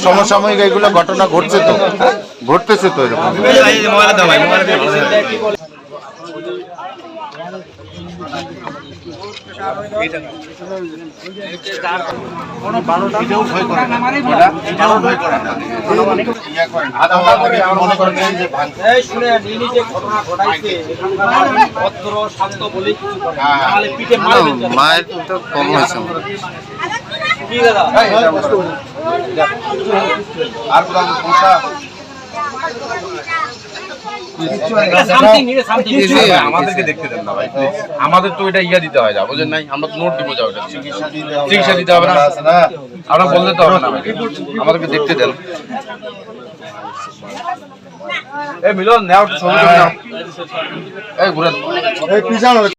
সমসাময়িক এইগুলো ঘটনা ঘটছে তো, ঘটতেছে তো এরকম। মায়ের তো কম হয়েছে আমাদেরকে দেখতে দেন না ভাই, আমাদের তো এটা ইয়া দিতে হয়, যা বুঝেন নাই, আমরা নোট দিব যাও, এটা চিকিৎসা দিতে হবে না, আমরা বললে তো হবে না ভাই, আমাদেরকে দেখতে দেন। এই মিলন নাও ছবি নাও, এই ঘুরে